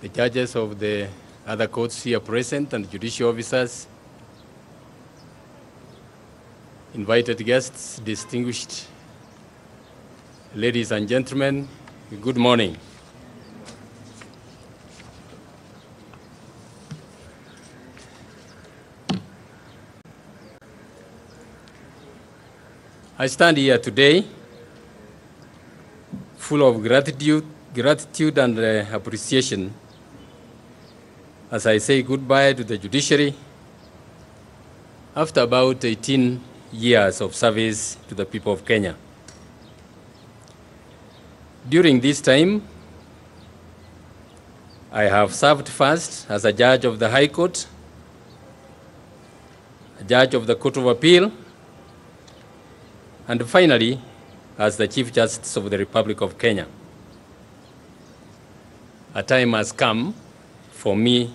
the judges of the other courts here present, and judicial officers, invited guests, distinguished ladies and gentlemen, good morning. I stand here today full of gratitude and appreciation as I say goodbye to the judiciary after about 18 years of service to the people of Kenya. During this time, I have served first as a judge of the High Court, a judge of the Court of Appeal, and finally, as the Chief Justice of the Republic of Kenya. A time has come for me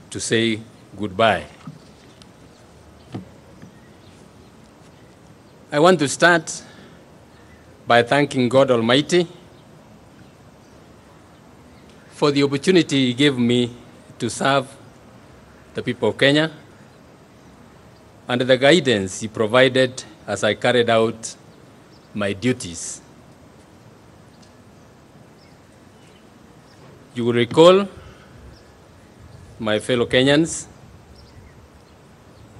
to say goodbye. I want to start by thanking God Almighty for the opportunity He gave me to serve the people of Kenya and the guidance He provided as I carried out my duties. You will recall, my fellow Kenyans,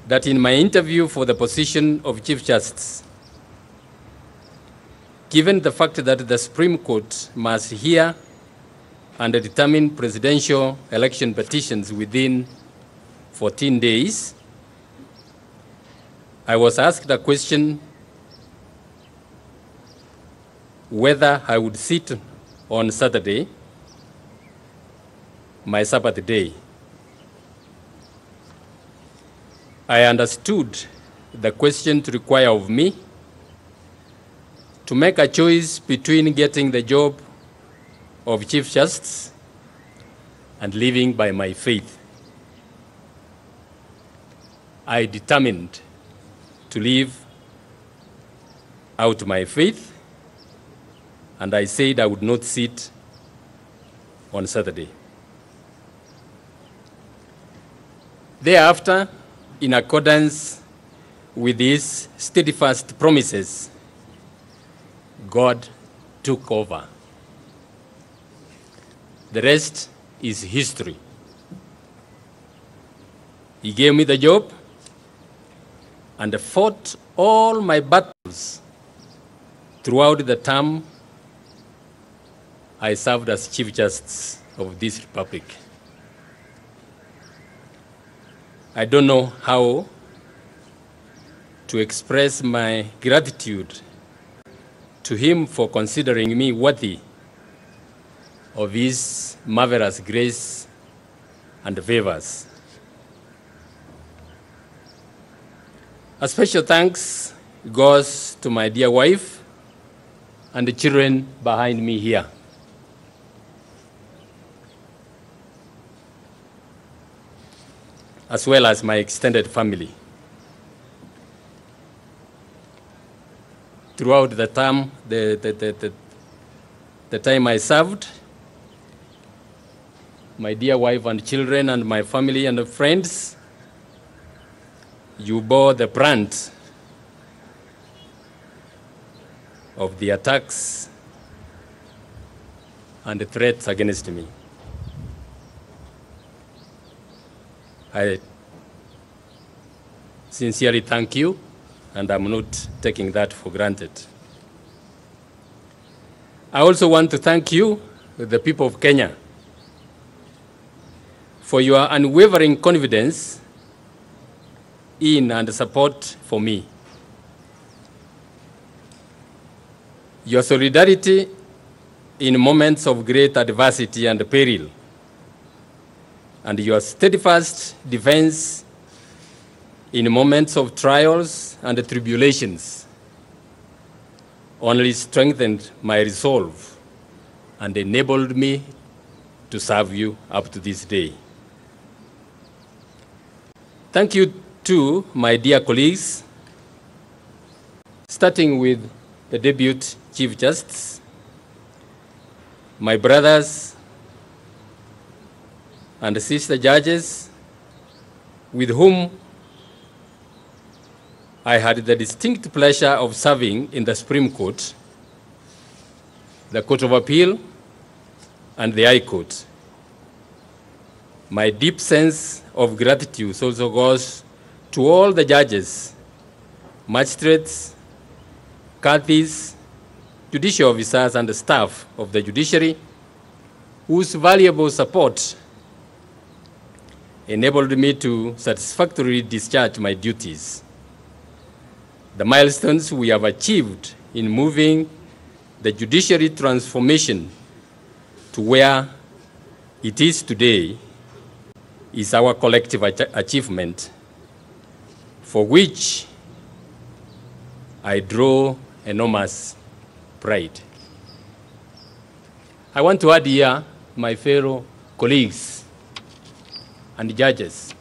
that in my interview for the position of Chief Justice, given the fact that the Supreme Court must hear and determine presidential election petitions within 14 days, I was asked a question whether I would sit on Saturday, my Sabbath day. I understood the question to require of me to make a choice between getting the job of Chief Justice and living by my faith. I determined to live out my faith, and I said I would not sit on Saturday. Thereafter, in accordance with these steadfast promises, God took over. The rest is history. He gave me the job and fought all my battles throughout the term I served as Chief Justice of this Republic. I don't know how to express my gratitude to him for considering me worthy of his marvelous grace and favors. A special thanks goes to my dear wife and the children behind me here. As well as my extended family. Throughout the term, the time I served, my dear wife and children and my family and friends, you bore the brunt of the attacks and the threats against me. I sincerely thank you, and I'm not taking that for granted. I also want to thank you, the people of Kenya, for your unwavering confidence in and support for me. Your solidarity in moments of great adversity and peril, and your steadfast defense in moments of trials and tribulations only strengthened my resolve and enabled me to serve you up to this day. Thank you to my dear colleagues, starting with the Deputy Chief Justice, my brothers and sister judges with whom I had the distinct pleasure of serving in the Supreme Court, the Court of Appeal, and the High Court. My deep sense of gratitude also goes to all the judges, magistrates, cadis, judicial officers, and the staff of the judiciary whose valuable support enabled me to satisfactorily discharge my duties. The milestones we have achieved in moving the judiciary transformation to where it is today is our collective achievement, for which I draw enormous pride. I want to add here my fellow colleagues and judges.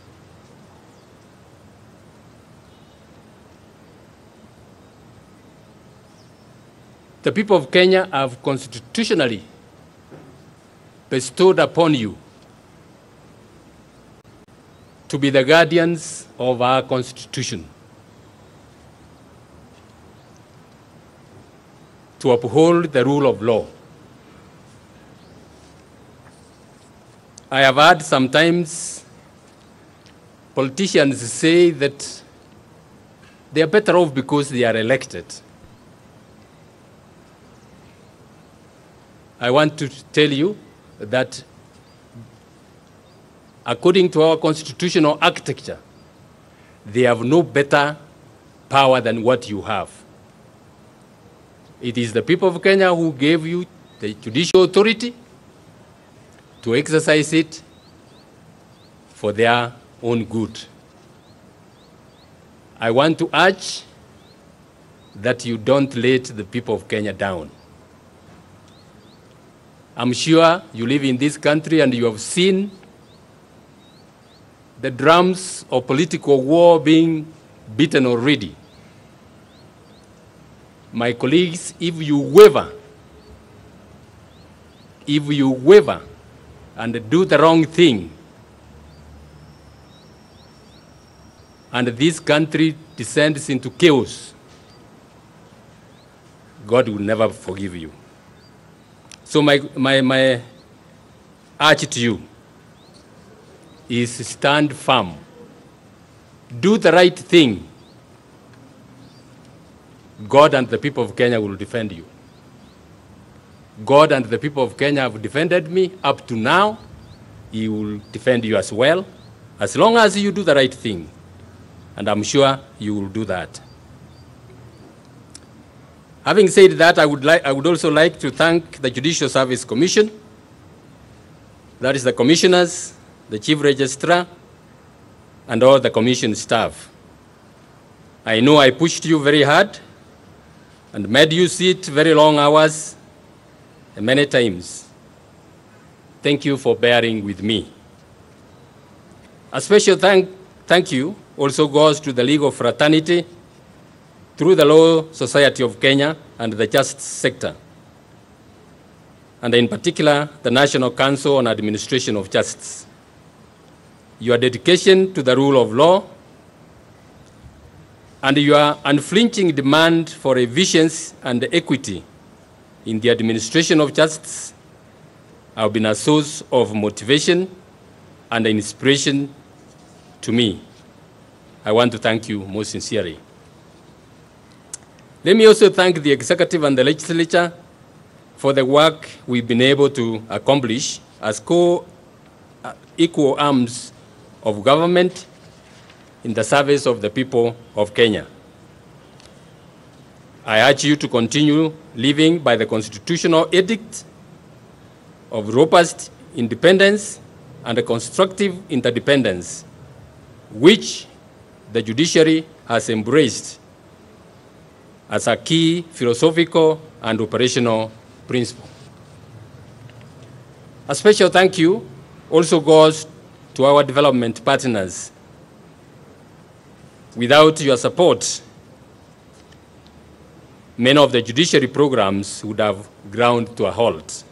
The people of Kenya have constitutionally bestowed upon you to be the guardians of our Constitution, to uphold the rule of law. I have heard sometimes politicians say that they are better off because they are elected. I want to tell you that according to our constitutional architecture, they have no better power than what you have. It is the people of Kenya who gave you the judicial authority to exercise it for their own good. I want to urge that you don't let the people of Kenya down. I'm sure you live in this country and you have seen the drums of political war being beaten already. My colleagues, if you waver and do the wrong thing, and this country descends into chaos, God will never forgive you. So my urge to you is stand firm. Do the right thing. God and the people of Kenya will defend you. God and the people of Kenya have defended me up to now. He will defend you as well, as long as you do the right thing. And I'm sure you will do that. Having said that, I would also like to thank the Judicial Service Commission, that is the commissioners, the chief registrar, and all the commission staff. I know I pushed you very hard and made you sit very long hours many times. Thank you for bearing with me. A special thank you also goes to the legal fraternity through the Law Society of Kenya and the justice sector, and in particular, the National Council on Administration of Justice. Your dedication to the rule of law and your unflinching demand for efficiency and equity in the administration of justice have been a source of motivation and inspiration to me. I want to thank you most sincerely. Let me also thank the executive and the legislature for the work we've been able to accomplish as equal arms of government in the service of the people of Kenya. I urge you to continue living by the constitutional edict of robust independence and a constructive interdependence, which the judiciary has embraced as a key philosophical and operational principle. A special thank you also goes to our development partners. Without your support, many of the judiciary programs would have ground to a halt.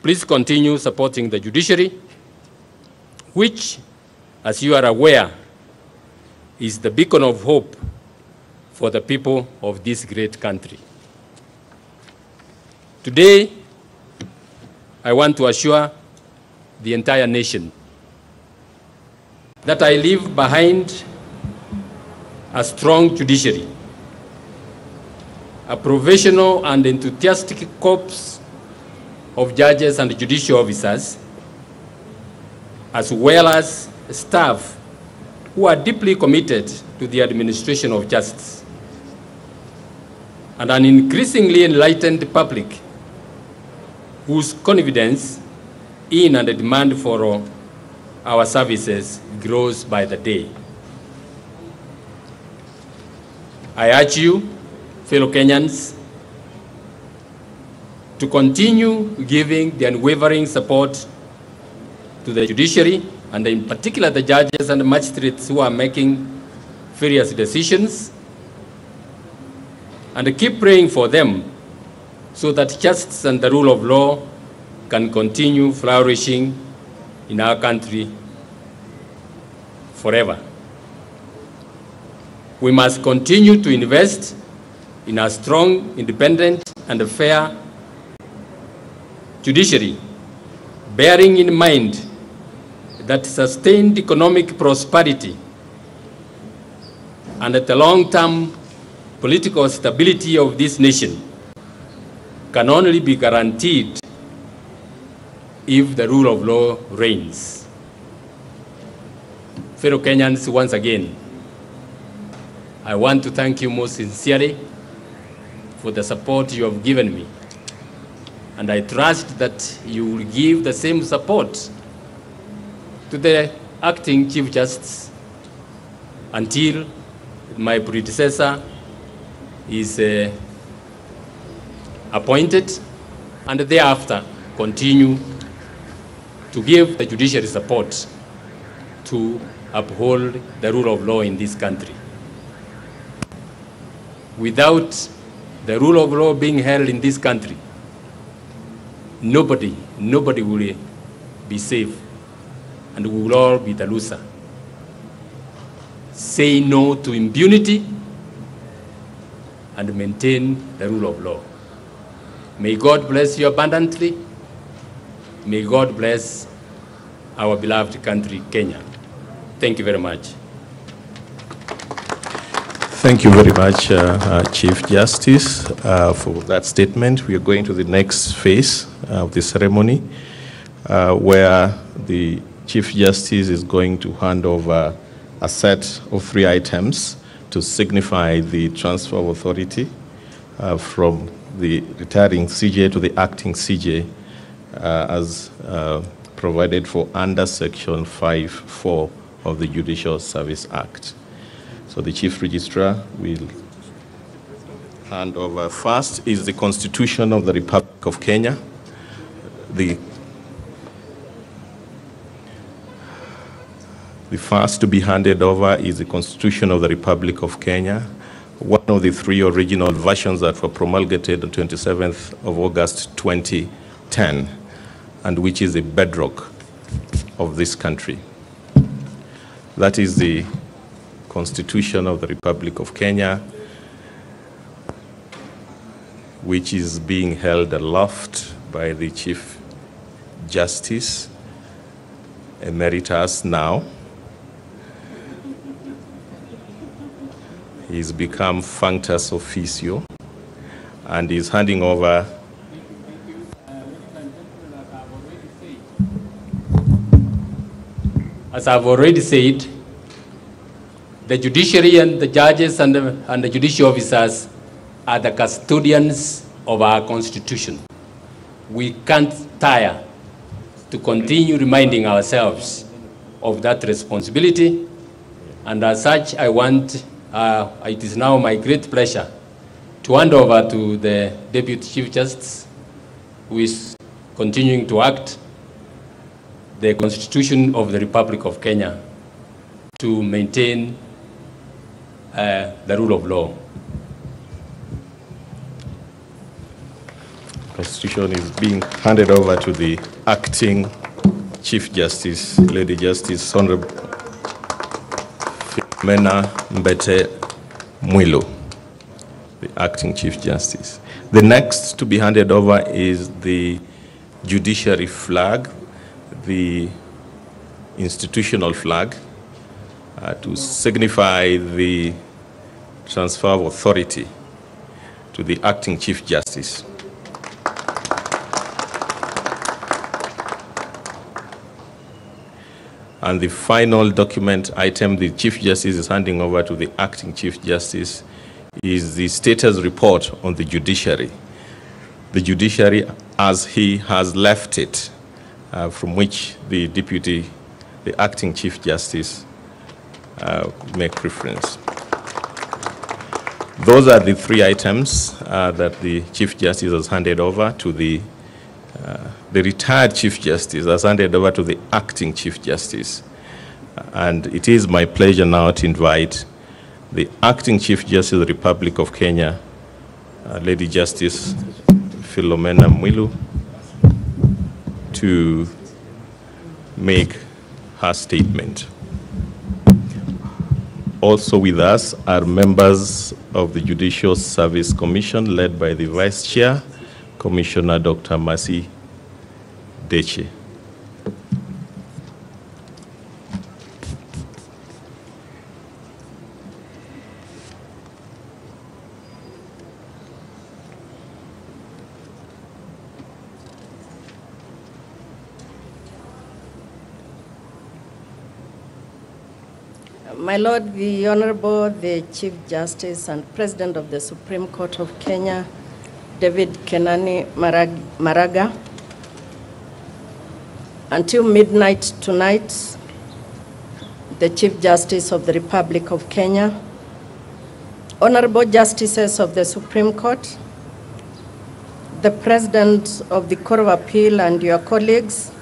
Please continue supporting the judiciary which, as you are aware, is the beacon of hope for the people of this great country. Today, I want to assure the entire nation that I leave behind a strong judiciary, a professional and enthusiastic corps of judges and judicial officers, as well as staff who are deeply committed to the administration of justice, and an increasingly enlightened public whose confidence in and demand for our services grows by the day. I urge you, fellow Kenyans, to continue giving the unwavering support to the judiciary, and in particular the judges and the magistrates who are making various decisions, and keep praying for them so that justice and the rule of law can continue flourishing in our country forever. We must continue to invest in a strong, independent, and fair judiciary, bearing in mind that sustained economic prosperity and the long-term political stability of this nation can only be guaranteed if the rule of law reigns. Fellow Kenyans, once again, I want to thank you most sincerely for the support you have given me. And I trust that you will give the same support to the acting Chief Justice until my predecessor is appointed, and thereafter continue to give the judiciary support to uphold the rule of law in this country. Without the rule of law being held in this country, nobody will be safe, and we will all be the loser. Say no to impunity and maintain the rule of law. May God bless you abundantly. May God bless our beloved country, Kenya. Thank you very much. Thank you very much, Chief Justice, for that statement. We are going to the next phase of the ceremony, where the Chief Justice is going to hand over a set of 3 items to signify the transfer of authority from the retiring CJ to the acting CJ as provided for under Section 5(4) of the Judicial Service Act. So the Chief Registrar will hand over. First is the Constitution of the Republic of Kenya. The first to be handed over is the Constitution of the Republic of Kenya, one of the 3 original versions that were promulgated on 27th of August 2010, and which is the bedrock of this country. That is the Constitution of the Republic of Kenya, which is being held aloft by the Chief Justice Emeritus now. He's become functus officio and is handing over. As I've already said, the judiciary and the judges and the judicial officers are the custodians of our Constitution. We can't tire to continue reminding ourselves of that responsibility, and as such, it is now my great pleasure to hand over to the Deputy Chief Justice, who is continuing to act the Constitution of the Republic of Kenya to maintain the rule of law. Constitution is being handed over to the acting Chief Justice, Lady Justice Honorable Philomena Mbete Mwilu, the Acting Chief Justice. The next to be handed over is the judiciary flag, the institutional flag, to signify the transfer of authority to the Acting Chief Justice. And the final document item the Chief Justice is handing over to the Acting Chief Justice is the status report on the judiciary. The judiciary as he has left it, from which the Acting Chief Justice make reference. Those are the three items that the Chief Justice has handed over to the retired Chief Justice has handed over to the Acting Chief Justice. And it is my pleasure now to invite the Acting Chief Justice of the Republic of Kenya, Lady Justice Philomena Mwilu, to make her statement. Also with us are members of the Judicial Service Commission, led by the Vice Chair, Commissioner Dr. Mercy Deche. My Lord, the Honorable, the Chief Justice and President of the Supreme Court of Kenya, David Kenani Maraga. Until midnight tonight, the Chief Justice of the Republic of Kenya, Honorable Justices of the Supreme Court, the President of the Court of Appeal and your colleagues,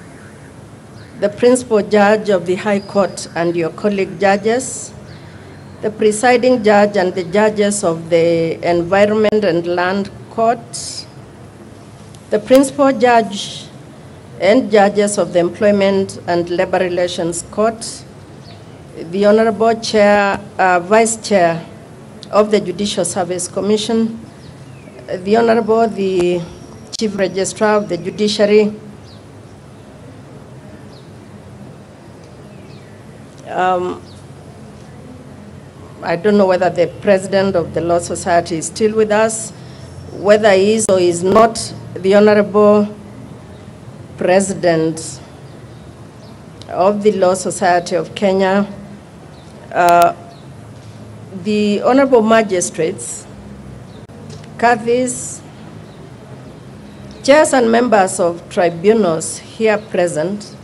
the Principal Judge of the High Court and your colleague judges, the Presiding Judge and the judges of the Environment and Land Court, the Principal Judge and judges of the Employment and Labor Relations Court, the Honorable Chair, Vice Chair of the Judicial Service Commission, the Honorable, the Chief Registrar of the Judiciary, I don't know whether the President of the Law Society is still with us, whether he is or is not, the Honorable President of the Law Society of Kenya, the Honorable Magistrates, Kadhis, chairs and members of tribunals here present,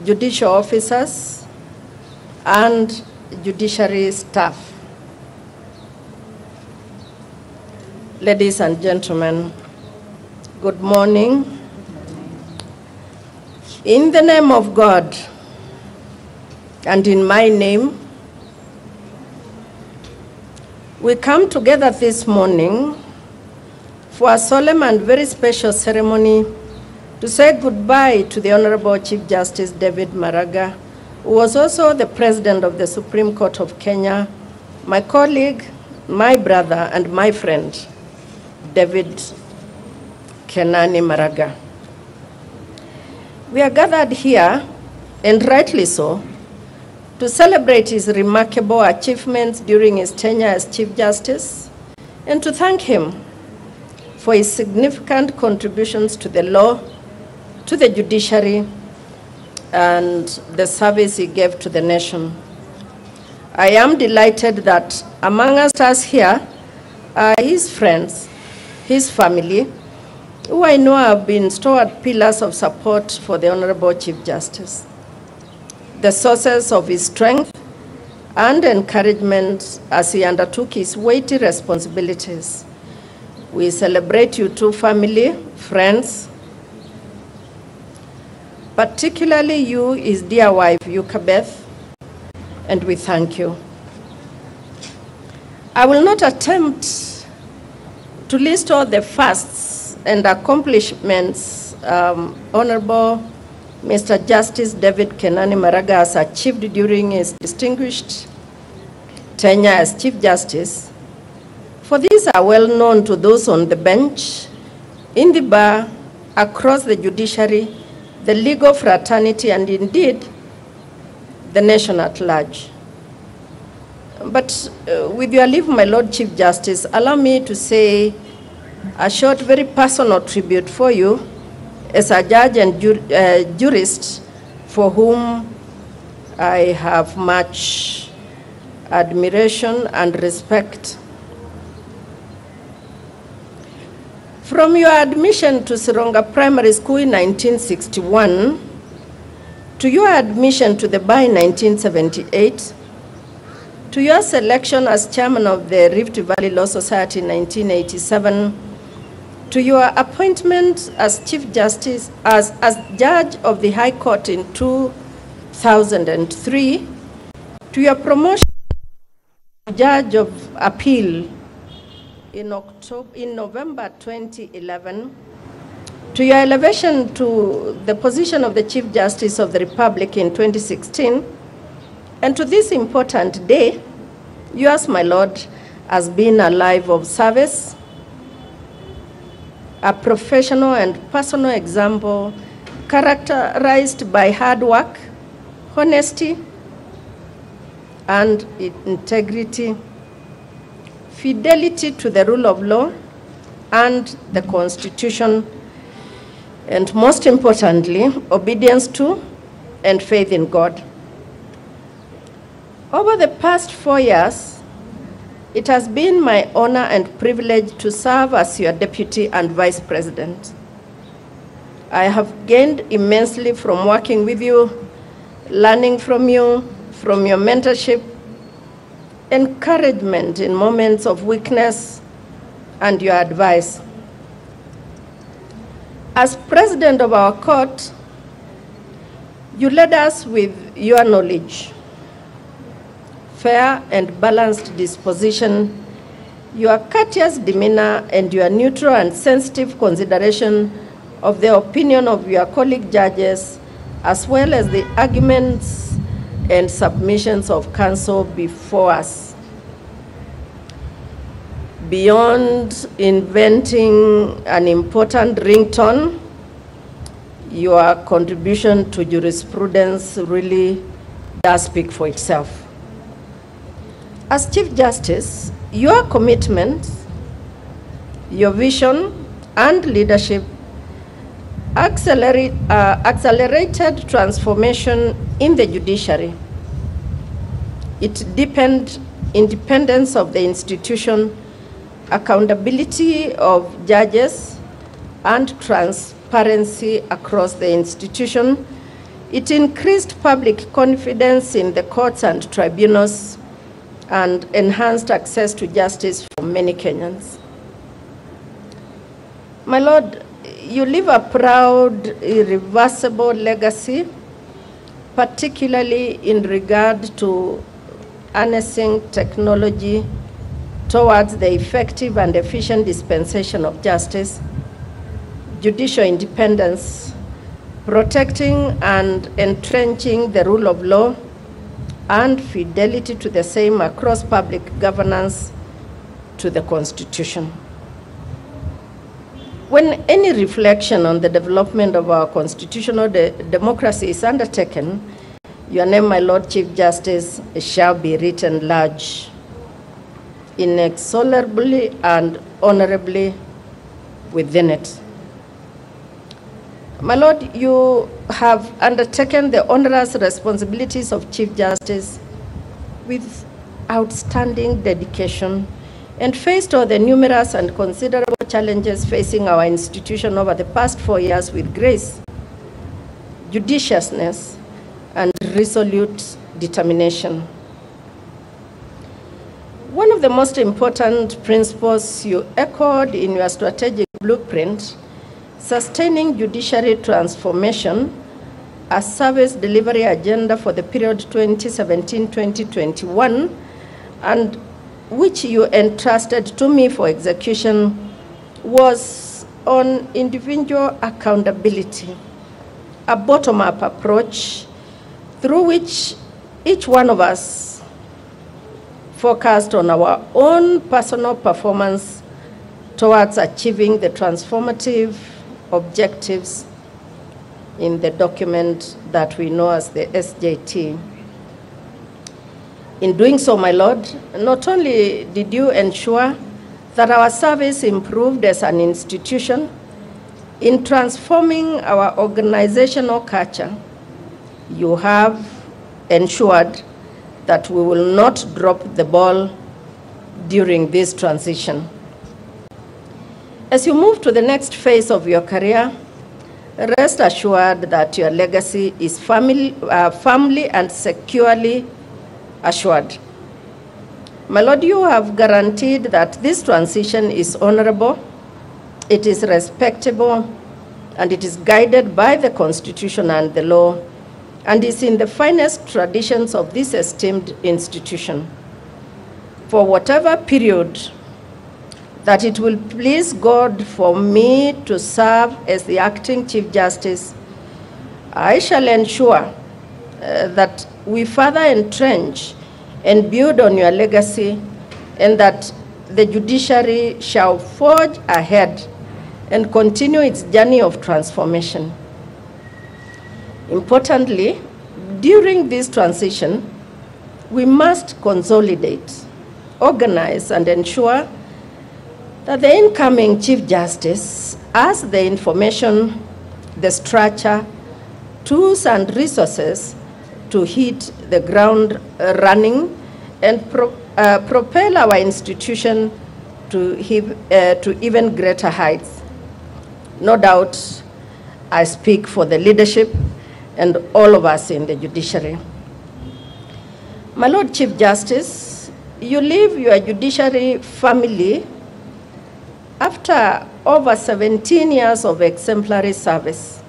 judicial officers, and judiciary staff. Ladies and gentlemen, good morning. In the name of God and in my name, we come together this morning for a solemn and very special ceremony to say goodbye to the Honorable Chief Justice David Maraga, who was also the President of the Supreme Court of Kenya, my colleague, my brother, and my friend, David Kenani Maraga. We are gathered here, and rightly so, to celebrate his remarkable achievements during his tenure as Chief Justice, and to thank him for his significant contributions to the law, to the judiciary, and the service he gave to the nation. I am delighted that among us here are his friends, his family, who I know have been stalwart pillars of support for the Honorable Chief Justice, the sources of his strength and encouragement as he undertook his weighty responsibilities. We celebrate you too, family, friends, particularly you, his dear wife, Yukabeth, and we thank you. I will not attempt to list all the firsts and accomplishments Honorable Mr. Justice David Kenani Maraga has achieved during his distinguished tenure as Chief Justice, for these are well known to those on the bench, in the bar, across the judiciary, the legal fraternity, and indeed, the nation at large. But with your leave, my Lord Chief Justice, allow me to say a short, very personal tribute for you as a judge and jurist for whom I have much admiration and respect. From your admission to Sironga Primary School in 1961 to your admission to the bar in 1978, to your selection as chairman of the Rift Valley Law Society in 1987, to your appointment as Chief Justice, as Judge of the High Court in 2003, to your promotion as Judge of Appeal in November 2011, to your elevation to the position of the Chief Justice of the Republic in 2016, and to this important day, yours, my Lord, has been a life of service, a professional and personal example characterized by hard work, honesty, and integrity, fidelity to the rule of law and the Constitution, and most importantly, obedience to and faith in God. Over the past 4 years, it has been my honor and privilege to serve as your deputy and vice president. I have gained immensely from working with you, learning from your mentorship, encouragement in moments of weakness, and your advice. As president of our court, you led us with your knowledge, fair and balanced disposition, your courteous demeanor, and your neutral and sensitive consideration of the opinion of your colleague judges, as well as the arguments and submissions of counsel before us. Beyond inventing an important ringtone, your contribution to jurisprudence really does speak for itself. As Chief Justice, your commitment, your vision, and leadership accelerated transformation in the judiciary. It deepened independence of the institution, accountability of judges, and transparency across the institution. It increased public confidence in the courts and tribunals, and enhanced access to justice for many Kenyans. My Lord, you leave a proud, irreversible legacy, particularly in regard to harnessing technology towards the effective and efficient dispensation of justice, judicial independence, protecting and entrenching the rule of law, and fidelity to the same across public governance to the Constitution. When any reflection on the development of our constitutional democracy is undertaken, your name, my Lord Chief Justice, shall be written large, inexorably and honorably within it. My Lord, you have undertaken the onerous responsibilities of Chief Justice with outstanding dedication and faced all the numerous and considerable challenges facing our institution over the past 4 years with grace, judiciousness, and resolute determination. One of the most important principles you echoed in your strategic blueprint, sustaining judiciary transformation, a service delivery agenda for the period 2017-2021, and which you entrusted to me for execution, was on individual accountability, a bottom-up approach through which each one of us focused on our own personal performance towards achieving the transformative objectives in the document that we know as the SJT. In doing so, my Lord, not only did you ensure that our service improved as an institution in transforming our organizational culture, you have ensured that we will not drop the ball during this transition. As you move to the next phase of your career, rest assured that your legacy is firmly and securely assured. My Lord, you have guaranteed that this transition is honorable, it is respectable, and it is guided by the Constitution and the law, and is in the finest traditions of this esteemed institution. For whatever period that it will please God for me to serve as the acting Chief Justice, I shall ensure that we further entrench and build on your legacy, and that the judiciary shall forge ahead and continue its journey of transformation. Importantly, during this transition, we must consolidate, organize, and ensure that the incoming Chief Justice has the information, the structure, tools, and resources to hit the ground running and propel our institution to even greater heights. No doubt, I speak for the leadership and all of us in the judiciary. My Lord Chief Justice, you leave your judiciary family after over 17 years of exemplary service.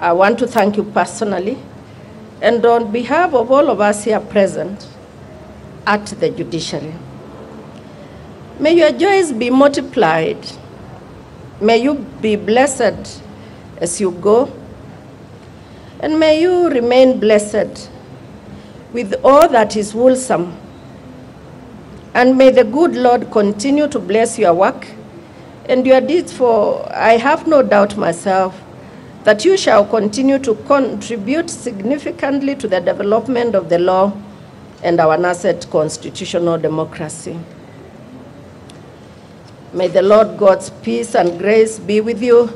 I want to thank you personally and on behalf of all of us here present at the judiciary. May your joys be multiplied. May you be blessed as you go, and may you remain blessed with all that is wholesome. And may the good Lord continue to bless your work and your deeds, for I have no doubt myself that you shall continue to contribute significantly to the development of the law and our nascent constitutional democracy. May the Lord God's peace and grace be with you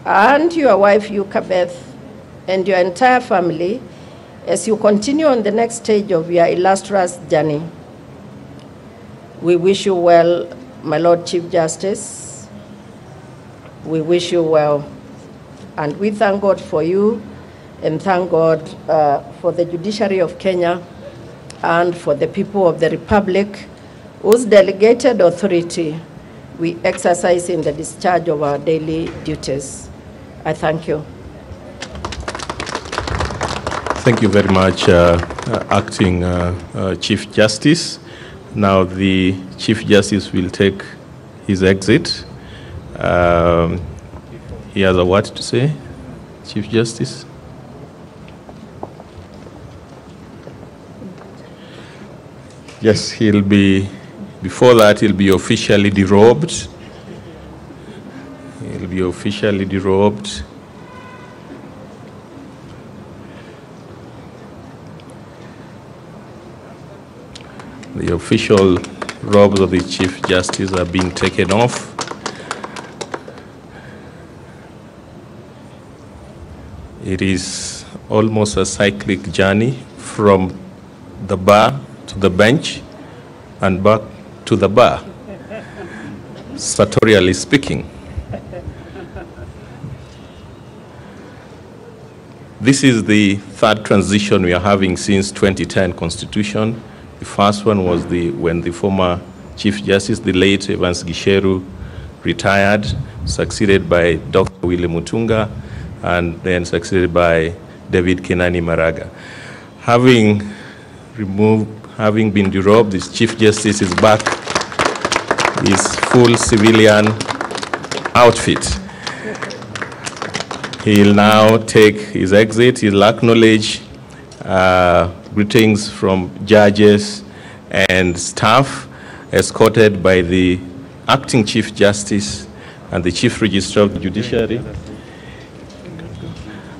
and your wife, Yukabeth, and your entire family as you continue on the next stage of your illustrious journey. We wish you well, my Lord Chief Justice. We wish you well. And we thank God for you, and thank God for the judiciary of Kenya and for the people of the Republic whose delegated authority we exercise in the discharge of our daily duties. I thank you. Thank you very much, Acting Chief Justice. Now the Chief Justice will take his exit. He has a word to say, Chief Justice. Yes, before that, he'll be officially derobed. He'll be officially derobed. The official robes of the Chief Justice are being taken off. It is almost a cyclic journey from the bar to the bench and back to the bar, sartorially speaking. This is the third transition we are having since 2010 Constitution. The first one was when the former Chief Justice, the late Evans Gisheru, retired, succeeded by Dr. William Mutunga, and then succeeded by David Kenani Maraga. Having been derobed, this Chief Justice is back, his full civilian outfit. He'll now take his exit. He'll acknowledge greetings from judges and staff, escorted by the Acting Chief Justice and the Chief Registrar of the Judiciary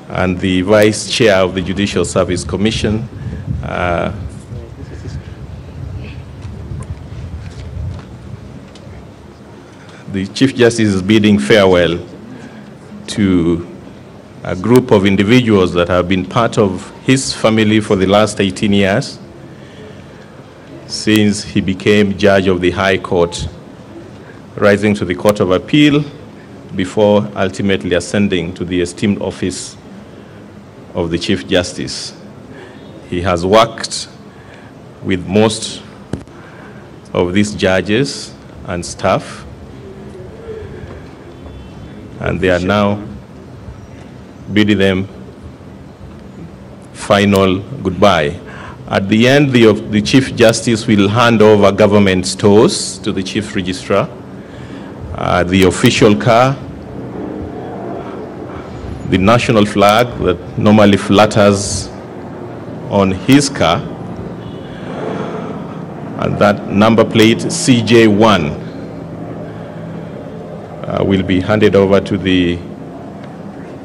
and the Vice Chair of the Judicial Service Commission. The Chief Justice is bidding farewell to a group of individuals that have been part of his family for the last 18 years, since he became judge of the High Court, rising to the Court of Appeal before ultimately ascending to the esteemed office of the Chief Justice. He has worked with most of these judges and staff, and they are now bidding them final goodbye. At the end, the Chief Justice will hand over government stores to the Chief Registrar, the official car, the national flag that normally flutters on his car, and that number plate CJ1 will be handed over to the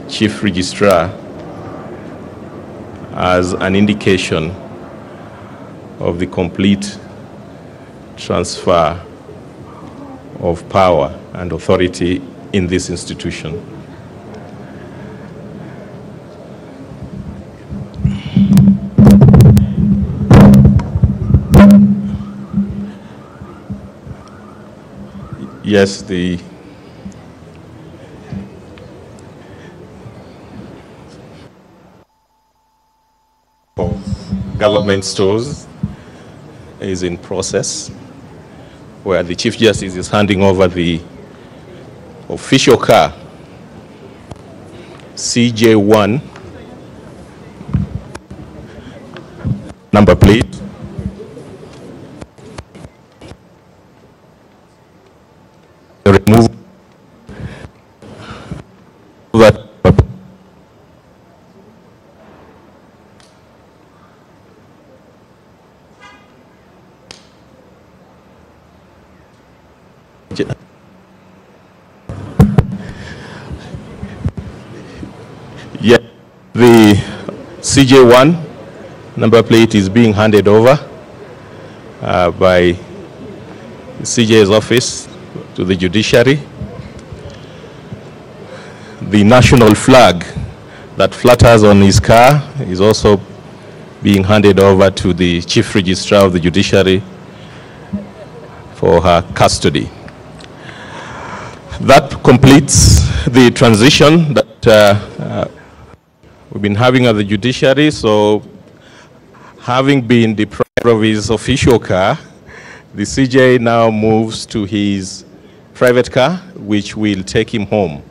Chief Registrar as an indication of the complete transfer of power and authority in this institution. Yes, the government stores is in process, where the Chief Justice is handing over the official car, CJ1, number plate, remove that. Yeah, the CJ1 number plate is being handed over by the CJ's office to the judiciary. The national flag that flutters on his car is also being handed over to the Chief Registrar of the Judiciary for her custody. That completes the transition that we've been having at the judiciary. So, having been deprived of his official car, the CJ now moves to his private car, which will take him home.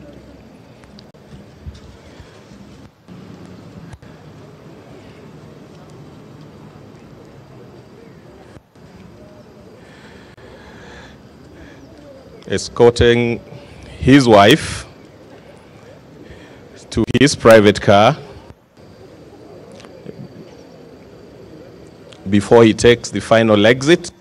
Escorting his wife to his private car before he takes the final exit.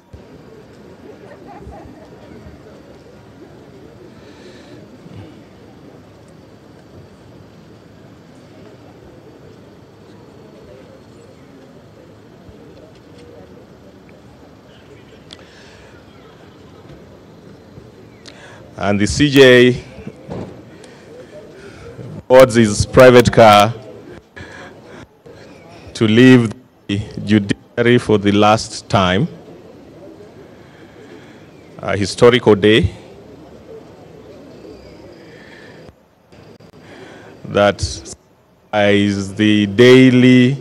And the CJ boards his private car to leave the judiciary for the last time. A historical day that is the daily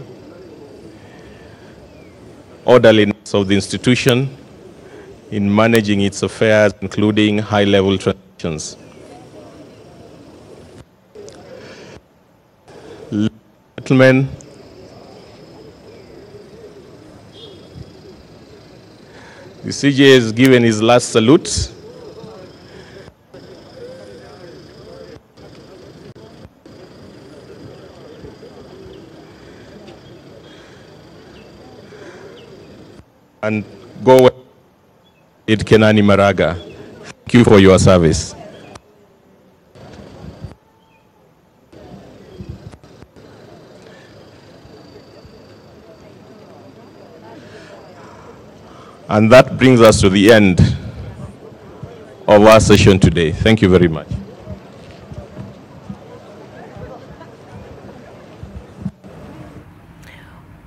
orderliness of the institution in managing its affairs, including high-level transactions. Gentlemen, the CJ has given his last salute. and go well. Kenani Maraga. Thank you for your service. And that brings us to the end of our session today. Thank you very much.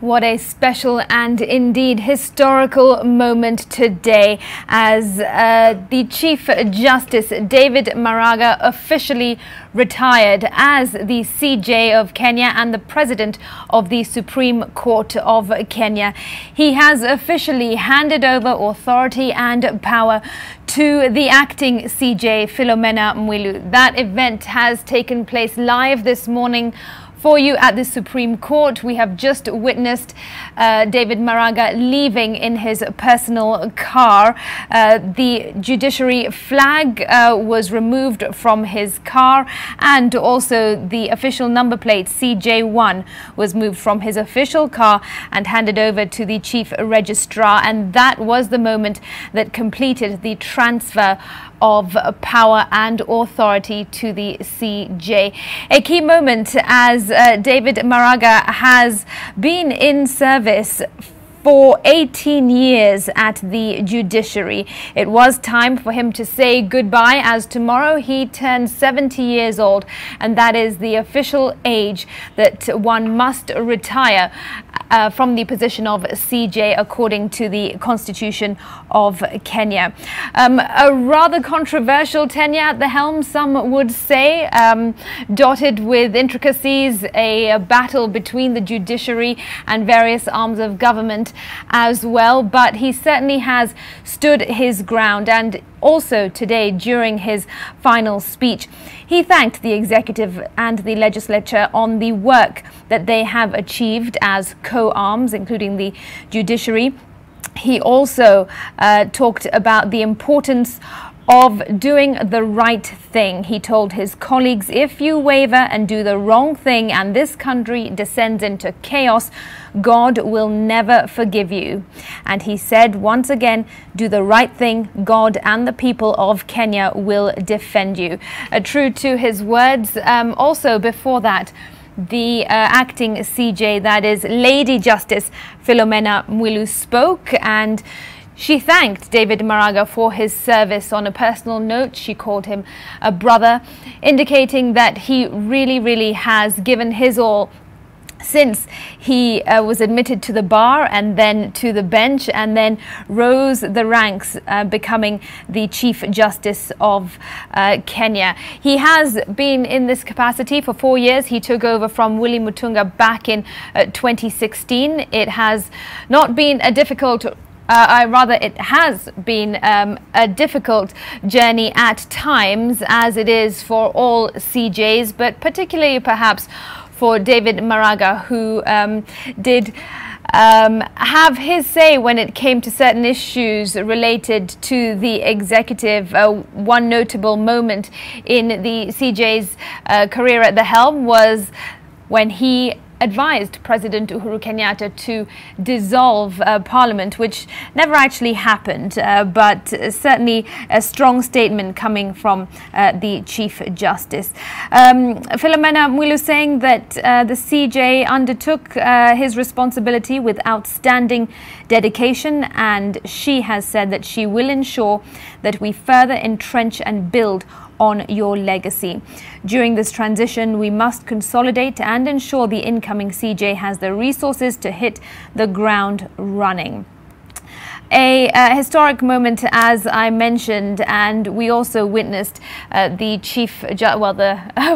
What a special and indeed historical moment today as the Chief Justice David Maraga officially retired as the CJ of Kenya and the President of the Supreme Court of Kenya. He has officially handed over authority and power to the acting CJ, Philomena Mwilu. That event has taken place live this morning for you at the Supreme Court. We have just witnessed David Maraga leaving in his personal car. The judiciary flag was removed from his car, and also the official number plate CJ1 was moved from his official car and handed over to the Chief Registrar, and that was the moment that completed the transfer of power and authority to the CJ. A key moment as David Maraga has been in service for 18 years at the judiciary. It was time for him to say goodbye, as tomorrow he turns 70 years old, and that is the official age that one must retire from the position of CJ according to the Constitution of Kenya. A rather controversial tenure at the helm, some would say, dotted with intricacies, a battle between the judiciary and various arms of government as well, but he certainly has stood his ground. And also today, during his final speech, he thanked the executive and the legislature on the work that they have achieved as co-arms, including the judiciary. He also talked about the importance of doing the right thing. He told his colleagues, if you waver and do the wrong thing and this country descends into chaos, God will never forgive you. And he said, once again, do the right thing. God and the people of Kenya will defend you. True to his words. Also before that, the acting CJ, that is Lady Justice Philomena Mwilu, spoke, and she thanked David Maraga for his service. On a personal note, she called him a brother, indicating that he really has given his all since he was admitted to the bar and then to the bench, and then rose the ranks, becoming the Chief Justice of Kenya. He has been in this capacity for 4 years. He took over from Willie Mutunga back in 2016. It has not been a difficult it has been a difficult journey at times, as it is for all CJs, but particularly perhaps for David Maraga, who did have his say when it came to certain issues related to the executive. One notable moment in the CJ's career at the helm was when he advised President Uhuru Kenyatta to dissolve Parliament, which never actually happened, but certainly a strong statement coming from the Chief Justice. Philomena Mwilu saying that the CJ undertook his responsibility with outstanding dedication, and she has said that she will ensure that we further entrench and build on your legacy. During this transition, we must consolidate and ensure the incoming CJ has the resources to hit the ground running. A historic moment, as I mentioned, and we also witnessed the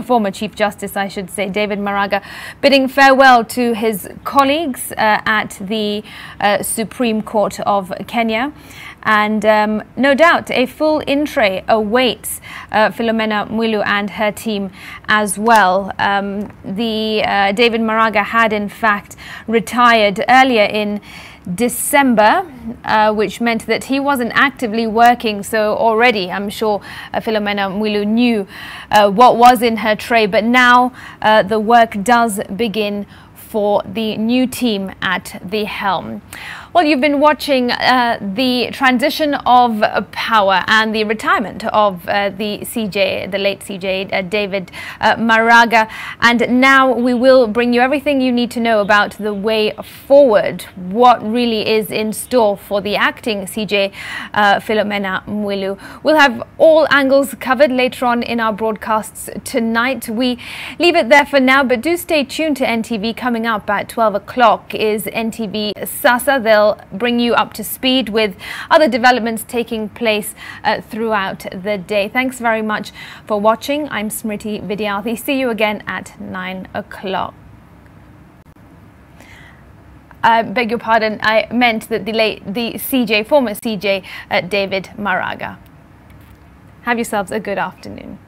former Chief Justice, I should say, David Maraga, bidding farewell to his colleagues at the Supreme Court of Kenya. And no doubt a full in-tray awaits Philomena Mwilu and her team as well. David Maraga had in fact retired earlier in December, which meant that he wasn't actively working. So already I'm sure Philomena Mwilu knew what was in her tray, but now the work does begin for the new team at the helm. Well, you've been watching the transition of power and the retirement of the CJ, the late CJ, David Maraga. And now we will bring you everything you need to know about the way forward, what really is in store for the acting CJ, Philomena Mwilu. We'll have all angles covered later on in our broadcasts tonight. We leave it there for now, but do stay tuned to NTV. Coming up at 12 o'clock is NTV Sasa. They'll bring you up to speed with other developments taking place throughout the day. Thanks very much for watching. I'm Smriti Vidyarthi. See you again at 9 o'clock. I beg your pardon, I meant that the former CJ, David Maraga. Have yourselves a good afternoon.